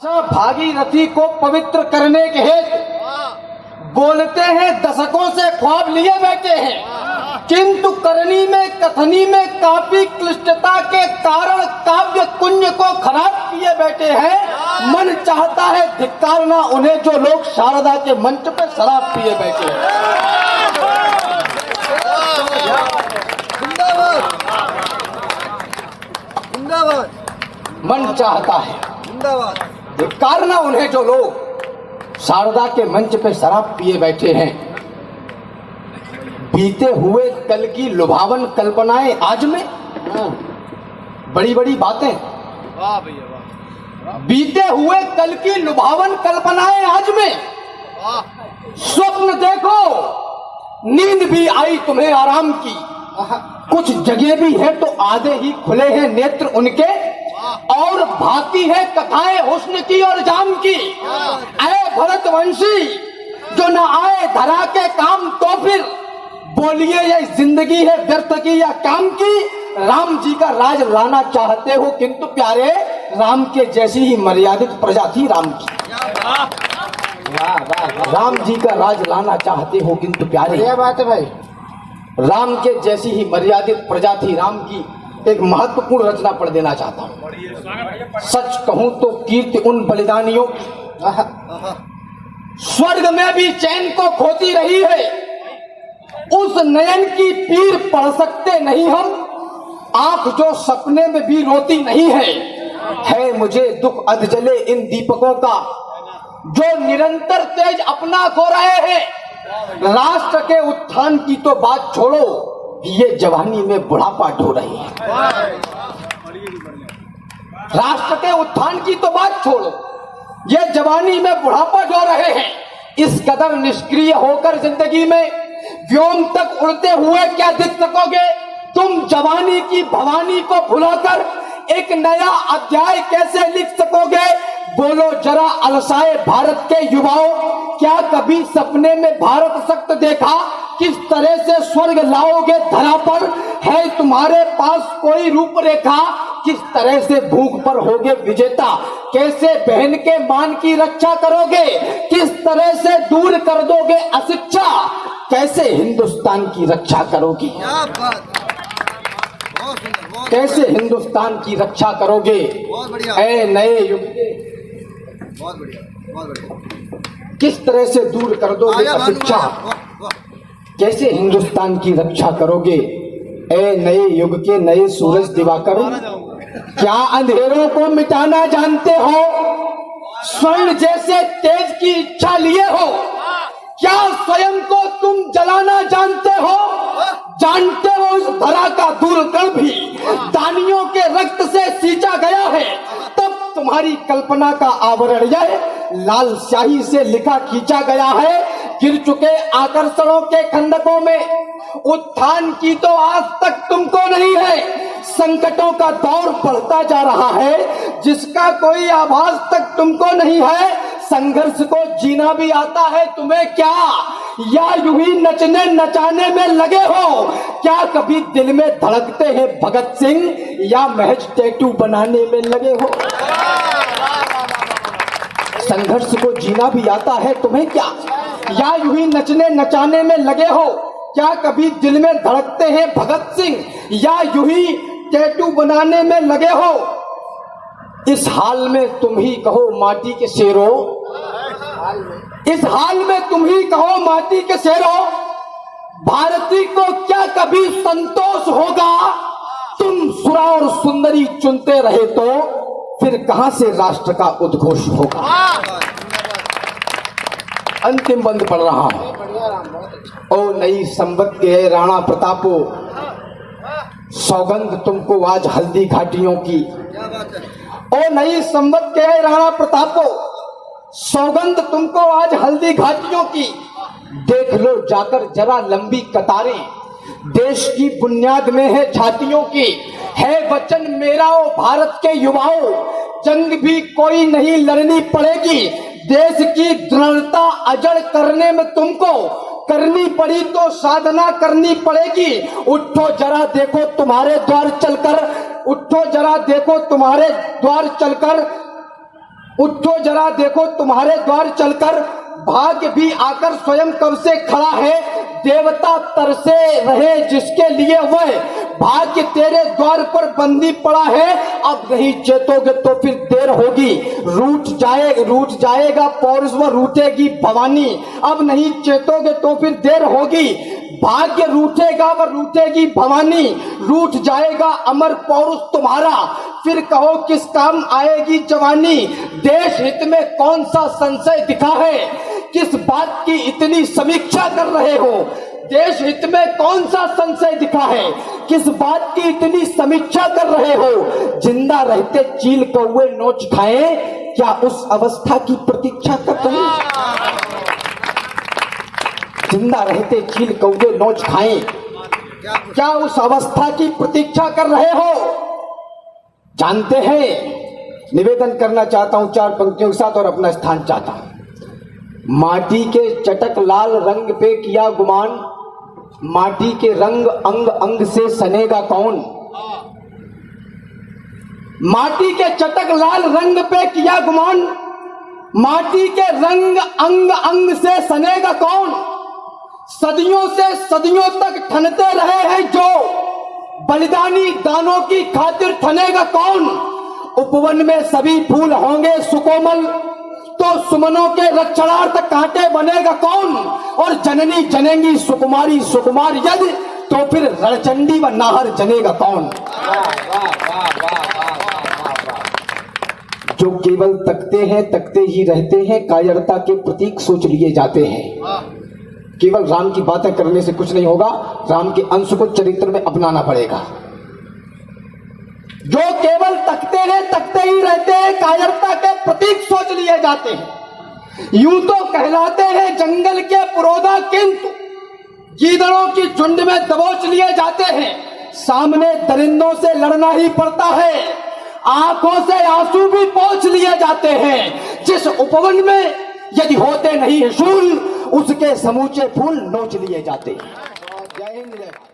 भागीरथी को पवित्र करने के हेतु बोलते हैं, दशकों से ख्वाब लिए बैठे हैं, किंतु करनी में कथनी में काफी क्लिष्टता के कारण काव्य कुंज को खराब किए बैठे हैं। मन चाहता है धिक्कारना उन्हें जो लोग शारदा के मंच पे शराब पिए बैठे हैं। मन चाहता है धिक्कारना उन्हें जो लोग शारदा के मंच पे शराब पिए बैठे हैं। बीते हुए कल की लुभावन कल्पनाएं आज में, बड़ी बड़ी बातें। बीते हुए कल की लुभावन कल्पनाएं आज में, स्वप्न देखो नींद भी आई तुम्हें आराम की, कुछ जगह भी है तो आधे ही खुले हैं नेत्र उनके, और भाती है कथाएं हुस्न की और जाम की। ऐ भरतवंशी जो न आए धरा के काम, तो फिर बोलिए ये जिंदगी है व्यर्थ की या काम की। राम जी का राज लाना चाहते हो किंतु प्यारे, राम के जैसी ही मर्यादित प्रजा थी राम की। राम जी का राज लाना चाहते हो किंतु प्यारे, क्या बात है भाई। राम के जैसी ही मर्यादित प्रजा थी राम की। एक महत्वपूर्ण रचना पढ़ देना चाहता हूं। सच कहूं तो कीर्ति उन बलिदानियों की स्वर्ग में भी चैन को खोती रही है। उस नयन की पीर पढ़ सकते नहीं हम, आंख जो सपने में भी रोती नहीं है मुझे दुख अधजले इन दीपकों का, जो निरंतर तेज अपना खो रहे हैं। राष्ट्र के उत्थान की तो बात छोड़ो, ये जवानी में बुढ़ापा ढो रही है। राष्ट्र के उत्थान की तो बात छोड़ो, ये जवानी में बुढ़ापा ढो रहे हैं। इस कदर निष्क्रिय होकर जिंदगी में व्योम तक उड़ते हुए क्या दिख सकोगे तुम? जवानी की भवानी को भुलाकर एक नया अध्याय कैसे लिख सकोगे? बोलो जरा अलसाए भारत के युवाओं, क्या कभी सपने में भारत सख्त देखा? किस तरह से स्वर्ग लाओगे धरा पर? है तुम्हारे पास कोई रूपरेखा? किस तरह से भूख पर होगे विजेता? कैसे बहन के मान की रक्षा करोगे? किस तरह से दूर कर दोगे अशिक्षा? कैसे हिंदुस्तान की रक्षा करोगे? कैसे हिंदुस्तान की रक्षा करोगे? ऐ नए युग के, बहुत बढ़िया। किस तरह से दूर कर दोगे अशिक्षा? कैसे हिंदुस्तान की रक्षा करोगे? ऐ नए युग के नए सूरज दिवाकर, क्या अंधेरों को मिटाना जानते हो? स्वर्ण जैसे तेज की इच्छा लिए हो? क्या स्वयं को तुम जलाना जानते हो? जानते हो इस धरा का दूर कर भी दानियों के रक्त से सींचा गया है। तब तुम्हारी कल्पना का आवरण यह लाल स्याही से लिखा खींचा गया है। गिर चुके आकर्षणों के खंडकों में उत्थान की तो आज तक तुमको नहीं है। संकटों का दौर बढ़ता जा रहा है जिसका कोई आभास तक तुमको नहीं है। संघर्ष को जीना भी आता है तुम्हें क्या, या यूं ही नचने नचाने में लगे हो? क्या कभी दिल में धड़कते हैं भगत सिंह, या महज टैटू बनाने में लगे हो? संघर्ष को जीना भी आता है तुम्हें क्या, या यूं ही नचने नचाने में लगे हो? क्या कभी दिल में धड़कते हैं भगत सिंह, या यूं ही टैटू बनाने में लगे हो? इस हाल में तुम ही कहो माटी के शेरों, इस हाल में तुम ही कहो माटी के शेरों, भारती को क्या कभी संतोष होगा? तुम सुरा और सुंदरी चुनते रहे तो फिर कहां से राष्ट्र का उद्घोष होगा? अंतिम बंद पड़ रहा है। ओ नई संवत के राणा प्रतापो, सौगंध तुमको आज हल्दी घाटियों की। ओ नई संवत के राणा प्रतापो, सौगंध तुमको आज हल्दी घाटियों की। देख लो जाकर जरा लंबी कतारें, देश की बुनियाद में है छातियों की। है वचन मेरा ओ भारत के युवाओं, जंग भी कोई नहीं लड़नी पड़ेगी। देश की दृढ़ता अजड़ करने में तुमको करनी पड़ी तो साधना करनी पड़ेगी। उठो जरा देखो तुम्हारे द्वार चलकर, उठो जरा देखो तुम्हारे द्वार चलकर उठो जरा देखो तुम्हारे द्वार चलकर, भाग्य भी आकर स्वयं कब से खड़ा है। देवता तरसे रहे जिसके लिए वह, भाग्य तेरे द्वार पर बंदी पड़ा है। अब नहीं चेतोगे तो फिर देर होगी, रूठ जाएगा पौरुष व रूठेगी भवानी। अब नहीं चेतोगे तो फिर देर होगी, भाग्य रूठेगा व रूठेगी भवानी। रूठ जाएगा अमर पौरुष तुम्हारा, फिर कहो किस काम आएगी जवानी। देश हित में कौन सा संशय दिखा है, किस बात की इतनी समीक्षा कर रहे हो। देश हित में कौन सा संशय दिखा है, किस बात की इतनी समीक्षा कर रहे हो। जिंदा रहते चील कौवे नोच खाएं, क्या उस अवस्था की प्रतीक्षा करते हैं। जिंदा रहते चील कौवे नोच खाएं, क्या उस अवस्था की प्रतीक्षा कर रहे हो। जानते हैं, निवेदन करना चाहता हूं 4 पंक्तियों के साथ और अपना स्थान चाहता हूं। माटी के चटक लाल रंग पे किया गुमान, माटी के रंग अंग अंग से सनेगा कौन। माटी के चटक लाल रंग पे किया गुमान, माटी के रंग अंग अंग से सनेगा कौन। सदियों से सदियों तक ठनते रहे हैं जो, बलिदानी दानों की खातिर ठनेगा कौन। उपवन में सभी फूल होंगे सुकोमल, तो सुमनों के रक्षणार्थ कांटे बनेगा कौन। और जननी जनेंगी सुकुमारी सुकुमार यदि, तो फिर रणचंडी व नाहर जनेगा कौन। जो केवल तकते ही रहते हैं, कायरता के प्रतीक सोच लिए जाते हैं। केवल राम की बातें करने से कुछ नहीं होगा, राम के अंश को चरित्र में अपनाना पड़ेगा। जो केवल तकते ही रहते हैं, कायरता के प्रतीक सोच लिए जाते हैं। यूं तो कहलाते हैं जंगल के पुरोधा, किंतु गीदड़ों की झुंड में दबोच लिए जाते हैं। सामने दरिंदों से लड़ना ही पड़ता है, आंखों से आंसू भी पोंछ लिए जाते हैं। जिस उपवन में यदि होते नहीं शूल, उसके समूचे फूल नोच लिए जाते हैं। जय हिंद जय भारत।